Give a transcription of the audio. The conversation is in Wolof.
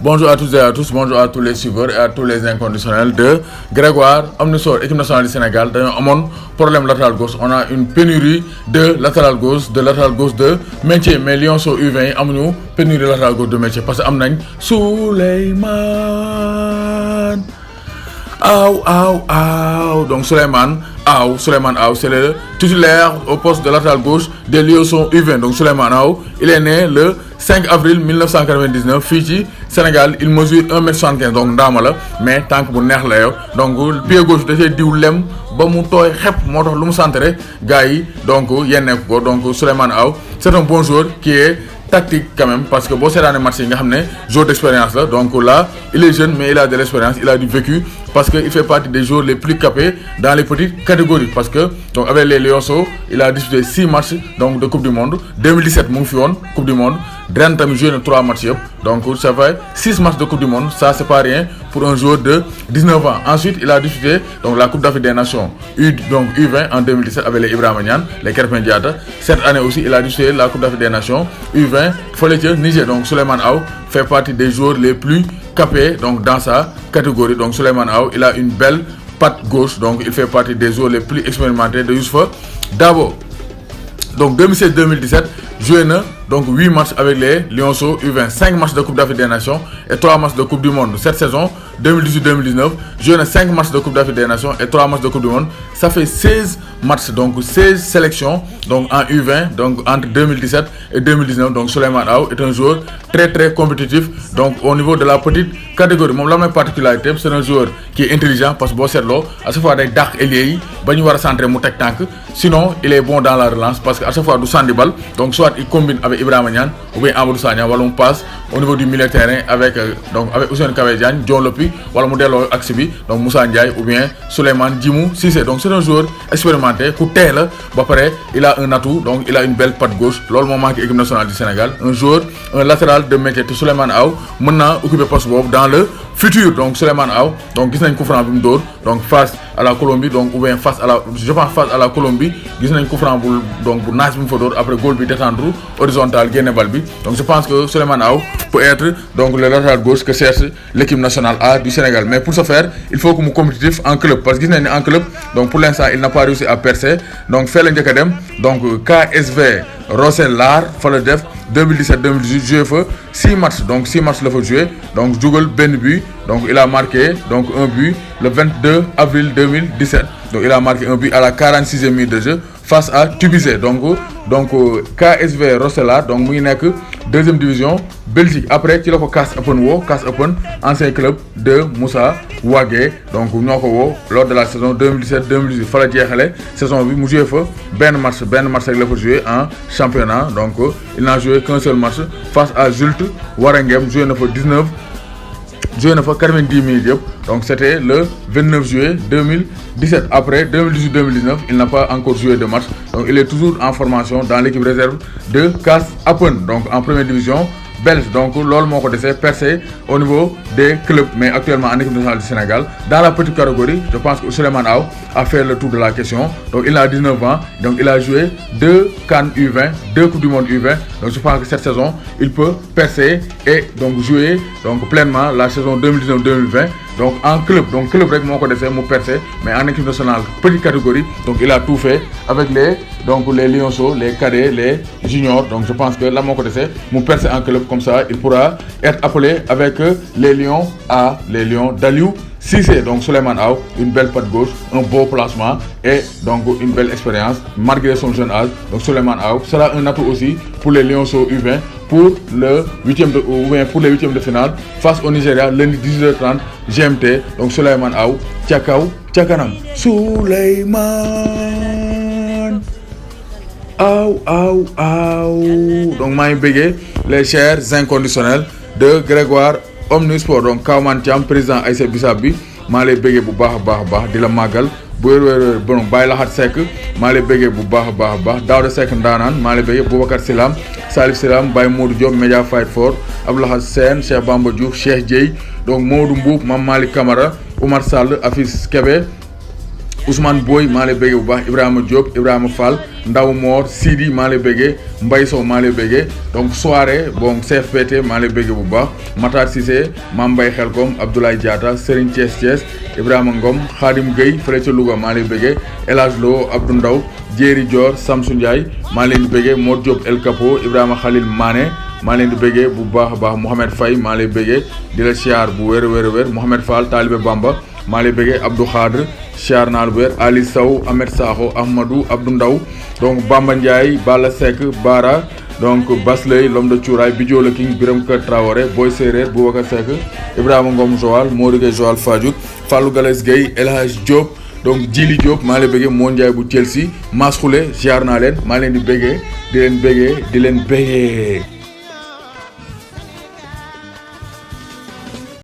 Bonjour à toutes et à tous, bonjour à tous les suiveurs et à tous les inconditionnels de Grégoire Omnisor, équipe nationale du Sénégal. D'ailleurs, on a un problème latéral gauche, on a une pénurie de latéral gauche de métier. Mais Lyon sur U20, on a une pénurie de latéral gauche de métier parce que on a Souleymane. Donc Souleymane Aw, c'est le titulaire au poste de latéral gauche des Lions U20. Donc Souleymane Aw, il est né le 5 avril 1999 Fiji, Sénégal. Il mesure 1m75 donc ndama mais tant que bu neex la yow donc pied gauche da cee diw lem ba mu tooy xepp moo tax lu mu centré gars yi donc yenneeku ko donc Souleymane Aw c'est un bon joueur qui est tactique quand même parce que bon c'est dans les matchs nga xamné joueur d'expérience là donc là il est jeune mais il a de l'expérience, il a du vécu parce que il fait partie des joueurs les plus capés dans les petites catégories parce que donc avec les Lionceaux il a disputé 6 matchs donc de Coupe du Monde 2017 mu ngi fi woon Coupe du Monde ren tamit joué na 3 matchs yëpp donc ça fait 6 matchs de Coupe du Monde, ça c'est pas rien pour un joueur de 19 ans. Ensuite il a disputé donc la Coupe d'Afrique des Nations U20 en 2017 avec les Ibrahima Niane, les Krépin Diatta. Cette année aussi il a disputé la Coupe d'Afrique des Nations U20 fële ca Niger. Donc Souleymane Aw fait partie des joueurs les plus capés donc dans sa catégorie. Donc Souleymane Aw il a une belle patte gauche, donc il fait partie des joueurs les plus expérimentés de Youssoupha Dabo. Donc 2016-2017 joué na donc 8 matchs avec les Lionceaux U20, 5 matchs de Coupe d'Afrique des Nations et 3 matchs de Coupe du Monde. Cette saison 2018-2019 joué na 5 matchs de Coupe d'Afrique des Nations et 3 matchs de Coupe du Monde. Ça fait 16 matchs, donc 16 sélections donc en U20 donc entre 2017 et 2019. Donc Souleymane Aw est un joueur très compétitif donc au niveau de la petite catégorie. Moom la may particularité c'est un joueur qui est intelligent parce que boo seetloo à chaque fois day dàq ailier yi ba ñu war a centrer mu teg tànk, sinon il est bon dans la relance parce que à chaque fois du sànni bal donc soit il combine avec Ibrahima Niane ou bien Amadou Sagna wala mu passe au niveau du milieu de terrain avec Ousseynou Kawé Diagne, Dion Lopy wala mu delloo axe bi donc Moussa Ndiaye ou bien Souleymane Djimou Cissé. Donc c'est un joueur expérimenté ku tey la ba pare il a un atout, donc il a une belle patte gauche, loolu moo manqué équipe nationale du Sénégal. Un latéral de métier te Souleymane Aw mën naa occuper poste boobu dans le futur. Donc Souleymane Aw donc gis nañ coup franc bi mu dóor donc face à la Colombie donc ou bien face à la Colombie gis nañ coup franc bu donc bu naaj bi mu fa dóor après goal bi détendre horizontal génne bal bi. Donc je pense que Souleymane Aw peut être donc le latéral gauche que cherche l'équipe nationale A du Sénégal. Mais pour ce faire il faut que mu compétitif en club parce que gis nañ ne en club donc pour l'instant il n'a pas réussi à percer. Donc fee la njëkk a dem donc KSV Rosellar fa la def 2017-2018 joué fa 6 matchs, donc 6 matchs la fa joué donc dugal benn but, donc il a marqué donc un but le 22 avril 2017. Donc il a marqué un but à la 46e minute de jeu face à Tubizé. Donc KSV Rosellar donc mu ngi nekk deuxième division Belgique. Après ci la ko Kaas Open ancien club de Moussa Wagué donc ñoo ko woo lors de la saison 2017-2018 fa la jeexale saison bi mu joué fa benn match rek la fa joué en championnat. Donc il n'a joué qu'un seul match face à Zulte Waregem, joué na fa 90 minutes yëpp. Donc c'était le 29 juillet 2017. Après 2018-2019 il n'a pas encore joué de match, donc il est toujours en formation dans l'équipe réserve de Kaas Open donc en première division belge. Donc loolu moo ko desee percé au niveau des clubs, mais actuellement en équipe nationale du Sénégal dans la petite catégorie. Je pense que Souleymane Aw a fait le tour de la question. Donc il a 19 ans, donc il a joué 2 CAN U20, 2 Coupes du Monde U20. Donc je pense que cette saison il peut percer et donc jouer donc pleinement la saison 2019-2020 donc en club. Donc club rek moo ko desee mu percer, mais en équipe nationale petite catégorie donc il a tout fait avec les Lionceaux, les cadets, les juniors. Donc je pense que là moo ko desee mu percer en club, comme ça il pourra être appelé avec les Lions A, les Lions d'Aliou Cissé. Donc Souleymane Aw, une belle patte gauche, un beau placement et donc une belle expérience malgré son jeune âge. Donc Souleymane Aw sera un atout aussi pour les Lionceaux U20 pour les huitièmes de finale face au Nigeria lundi 18h30 GMT. Donc Souleymane Aw ca kaw ca kanam. Souleymane Aw. Donc maa ngi bëggee les chers inconditionnels de Grégoire Omnisport. Donc Kawman Thiam président Aïssa Bissab bi maa lay bëggee bu baax a baax di la màggal bu wér bon Baye Lahat Seck maa lay bëggee bu baax a baax Daouda Seck ndaanaan maa lay bëggee Boubacar Silam Salif Silam Baye Modou Diop Media Fight for Abdoulaye Sène Cheikh Bamba Diouf Cheikh Dieye donc Modou Mboub Mame Malick Camara Oumar Sall Afis Kébé Ousmane Boy maa lay bëggee bu baax Ibrahima Diop Ibrahima Fall Ndaw Mor Sidi maa lay bëggee Mbaye Sow maa lay bëggee donc soirée bon CFPT maa lay bëggee bu baax Matar Cissé Mame Mbaye Xelkom Abdoulaye Diatta Serigne Thiès Ibrahima Ngom Khadim Gueye fële ca Louga maa lay bëggee El Hadj Lo Abdou Ndaw Jéeri Dior Samsou Ndiaye maa leen di bëggee Mor Diop El Capo Ibrahima Khalil Mané maa leen di bëggee bu baax a baax Mohamed Faye maa lay bëggee di la siyaar bu wér a wér Mohamed Fall Talibé Bamba maa lay bëggee Abdou Khadre siyaar naa lu wér Ali Sow Ahmed Sakho Ahmadou Abdou Ndaw donc Bamba Ndiaye Balla Seck Bara donc Basley l'homme de Cuuraay Bidio le King Biram Kër Traoré Boy Séeréer Boubacar Seck Ibrahima Ngom Joal Modou Gueye Joal Fadiouth Fallou Galass Gueye El Hadj Diop donc Djili Diop maa lay bëggee Moo Ndiaye bu Chelsea Mas Khoule siyaar naa leen maa leen di bëggee di leen bëggee